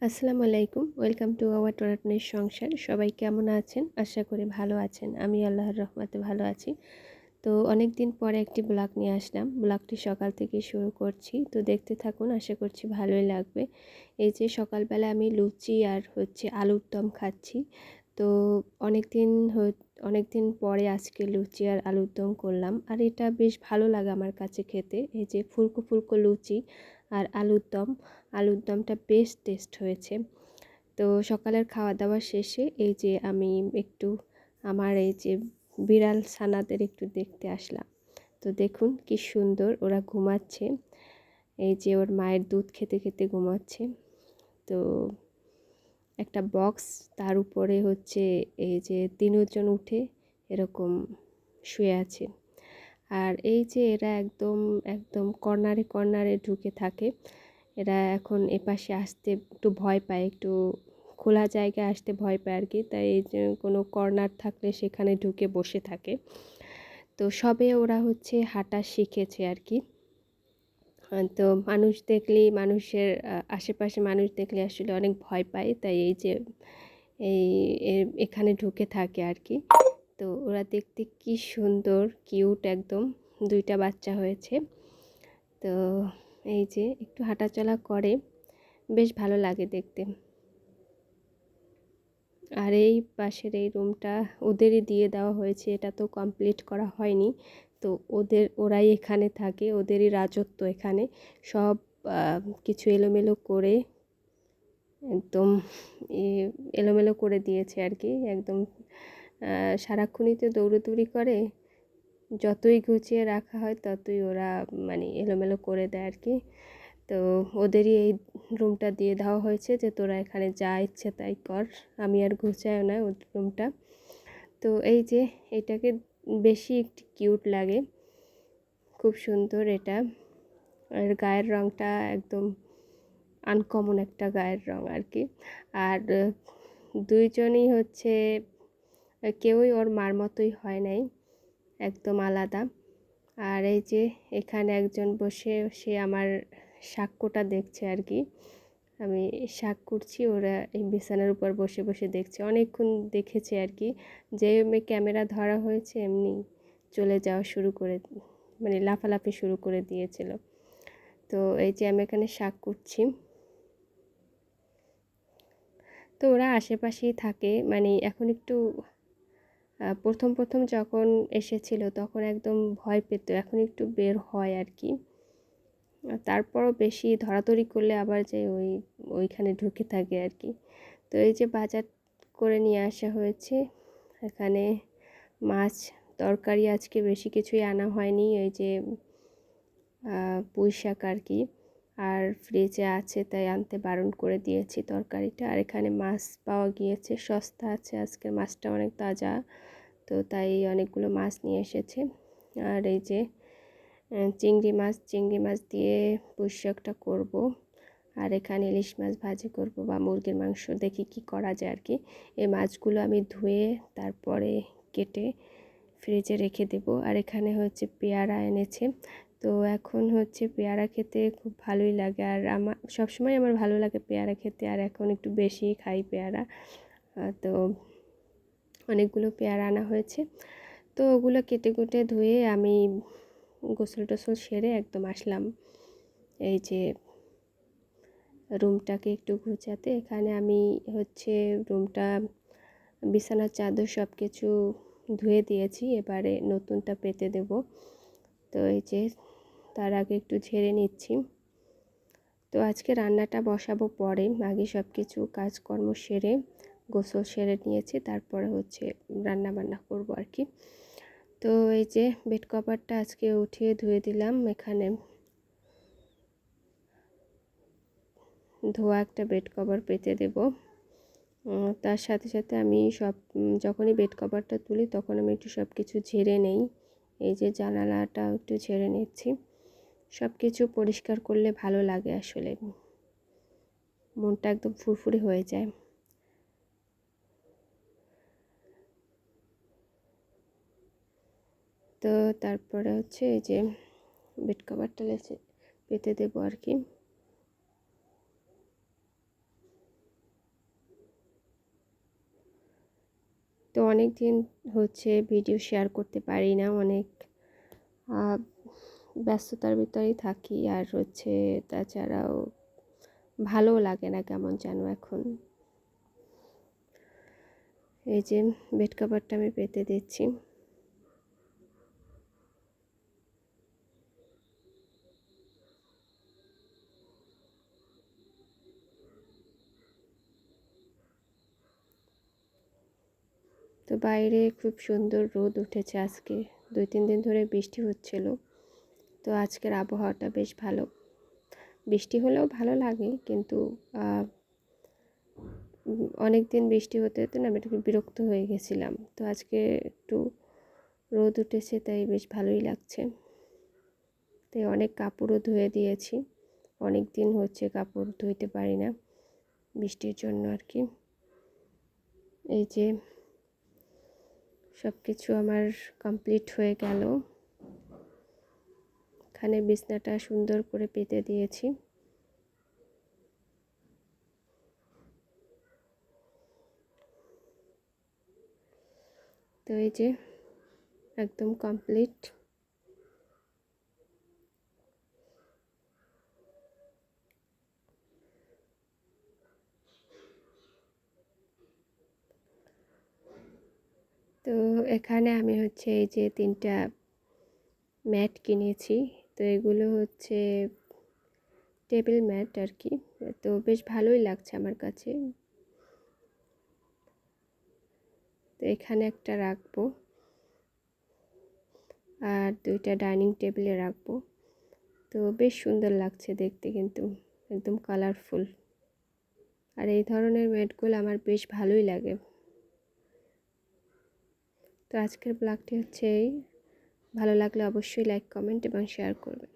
আসসালামু আলাইকুম। Welcome to our টোরাটনির সংসার। সবাই কেমন আছেন? আশা করি ভালো আছেন। আমি আল্লাহর রহমতে ভালো আছি। তো অনেক দিন পরে একটি ব্লগ নিয়ে আসলাম। ব্লগটি সকাল থেকে শুরু করছি। তো দেখতে থাকুন, আশা করছি ভালোই লাগবে। এই যে সকালবেলা আমি লুচি আর আলুর দম খাচ্ছি। তো অনেকদিন অনেকদিন পরে আজকে লুচি আর আলুর দম করলাম। আর এটা বেশ ভালো লাগে আমার কাছে খেতে। এই যে ফুলকো ফুলকো লুচি আর আলুর দমটা বেশ টেস্ট হয়েছে। তো সকালের খাওয়া দাওয়া শেষে এই যে আমি একটু আমার এই যে বিড়াল ছানাদের একটু দেখতে আসলাম। তো দেখুন কি সুন্দর ওরা ঘুমাচ্ছে। এই যে ওর মায়ের দুধ খেতে খেতে ঘুমাচ্ছে। তো একটা বক্স, তার উপরে এই যে তিনজন উঠে এরকম শুয়ে আছে। আর এই যে এরা একদম একদম কর্নারে কর্নারে ঢুকে থাকে। এরা এখন এপাশে আসতে একটু ভয় পায়, একটু খোলা জায়গায় আসতে ভয় পায় আর কি। তাই এই যে কোনো কর্নার থাকলে সেখানে ঢুকে বসে থাকে। তো সবে ওরা হাঁটা শিখেছে আর কি। তো মানুষ দেখলেই মানুষের আশেপাশে মানুষ দেখলে আসলে অনেক ভয় পায়। তাই এই যে এই এখানে ঢুকে থাকে আর কি। তো ওরা দেখতে কি সুন্দর, কিউট একদম। দুইটা বাচ্চা হয়েছে। তো এই যে একটু হাঁটাচলা করে, বেশ ভালো লাগে দেখতে। আর এই পাশের এই রুমটা ওদেরই দিয়ে দেওয়া হয়েছে, এটা তো কমপ্লিট করা হয়নি। তো ওরাই এখানে থাকে, ওদেরই রাজত্ব এখানে। সব কিছু এলোমেলো করে একদম এলোমেলো করে দিয়েছে আর কি। একদম সারাক্ষণই তো দৌড়াদৌড়ি করে, যতই গুছিয়ে রাখা হয় ততই ওরা মানে এলোমেলো করে দেয় আর কি। তো ওদেরই এই রুমটা দিয়ে দেওয়া হয়েছে যে তোরা এখানে যা ইচ্ছে তাই কর, আমি আর গুছায় না ওদের রুমটা। তো এই যে এটাকে বেশি একটু কিউট লাগে, খুব সুন্দর এটা। আর গায়ের রঙটা একদম আনকমন একটা গায়ের রং আর কি। আর দুইজনই কেউই ওর মার মতোই হয় নাই, একদম আলাদা। আর এই যে এখানে একজন বসে সে আমার সাক্ষ্যটা দেখছে আর কি। আমি শাক করছি, ওরা এই বিছানার উপর বসে বসে দেখছে। অনেকক্ষণ দেখেছে আর কি। যে ক্যামেরা ধরা হয়েছে এমনি চলে যাওয়া শুরু করে, মানে লাফালাফি শুরু করে দিয়েছিল। তো এই যে আমি এখানে শাক করছি। তো ওরা আশেপাশেই থাকে, মানে এখন একটু প্রথম প্রথম যখন এসেছিল তখন একদম ভয় পেত, এখন একটু বের হয় আর কি। তারপরও বেশি ধরাধরি করলে আবার যে ওইখানে ঢুকে থাকে আর কি। তো এই যে বাজার করে নিয়ে আসা হয়েছে এখানে। মাছ তরকারি আজকে বেশি কিছুই আনা হয়নি, এই যে পুঁই শাক আর কি। আর ফ্রিজে আছে তাই আনতে বারণ করে দিয়েছি তরকারিটা। আর এখানে মাছ পাওয়া গিয়েছে, সস্তা আছে, আজকের মাছটা অনেক তাজা। তো তাই অনেকগুলো মাছ নিয়ে এসেছে। আর এই যে চিংড়ি মাছ দিয়ে পুঁই শাকটা করবো। আর এখানে ইলিশ মাছ ভাজি করব বা মুরগির মাংস, দেখি কি করা যায় আর কি। এই মাছগুলো আমি ধুয়ে তারপরে কেটে ফ্রিজে রেখে দেব। আর এখানে পেয়ারা এনেছে। তো এখন পেয়ারা খেতে খুব ভালোই লাগে। আর আমার সবসময় আমার ভালো লাগে পেয়ারা খেতে, আর এখন একটু বেশি খাই পেয়ারা। তো অনেকগুলো পেয়ারা আনা হয়েছে। তো ওগুলো কেটে কুটে ধুয়ে আমি গোসল টোসল সেরে একদম আসলাম এই যে রুমটাকে একটু গুছাতে। এখানে আমি রুমটা, বিছানার চাদর সব কিছু ধুয়ে দিয়েছি, এবারে নতুনটা পেতে দেব। তো এই যে তার আগে একটু ঝেড়ে নিচ্ছি। তো আজকে রান্নাটা বসাবো পরে, আগে সব কিছু কাজকর্ম সেরে গোসল সেরে নিয়েছি, তারপরে রান্না বান্না করব আর কি। তো এই যে বেড কভারটা আজকে উঠিয়ে ধুয়ে দিলাম। এখানে ধোয়া একটা বেড কভার পেতে দেব। তার সাথে সাথে আমি যখনই বেড কভারটা তুলি তখন আমি একটু সব কিছু ঝেড়ে নেই। এই যে জানালাটা একটু ঝেড়ে নিচ্ছি। সব কিছু পরিষ্কার করলে ভালো লাগে আসলে, মনটা একদম ফুরফুরে হয়ে যায়। তো তারপরে এই যে বেড কভারটা পেতে দেবো আর কি। তো অনেক দিন হচ্ছে ভিডিও শেয়ার করতে পারি না, অনেক ব্যস্ততার ভিতরেই থাকি, আর হচ্ছে তাছাড়াও ভালোও লাগে না কেমন যেন এখন। এই যে বেড কভারটা আমি পেতে দিচ্ছি। তো বাইরে খুব সুন্দর রোদ উঠেছে আজকে, 2-3 দিন ধরে বৃষ্টি হচ্ছিল। তো আজকের আবহাওয়াটা বেশ ভালো, বৃষ্টি হলেও ভালো লাগে, কিন্তু অনেক দিন বৃষ্টি হতে হতে না আমি একটু বিরক্ত হয়ে গেছিলাম। তো আজকে একটু রোদ উঠেছে, তাই বেশ ভালোই লাগছে। তাই অনেক কাপড়ও ধুয়ে দিয়েছি, অনেক দিন হচ্ছে কাপড় ধুইতে পারি না বৃষ্টির জন্য আর কি। এই যে সব কিছু আমার কমপ্লিট হয়ে গেল, এখানে বিছনাটা সুন্দর করে পেতে দিয়েছি। তো এই যে একদম কমপ্লিট। তো এখানে আমি হচ্ছে এই যে 3টা ম্যাট কিনেছি। তো এগুলো হচ্ছে টেবিল ম্যাট আর কি। তো বেশ ভালোই লাগছে আমার কাছে। তো এখানে একটা রাখবো, আর 2টা ডাইনিং টেবিলে রাখবো। তো বেশ সুন্দর লাগছে দেখতে, কিন্তু একদম কালারফুল। আর এই ধরনের ম্যাটগুলো আমার বেশ ভালোই লাগে। তো আজকের ব্লগটি হচ্ছে এই, ভালো লাগলে অবশ্যই লাইক, কমেন্ট এবং শেয়ার করবেন।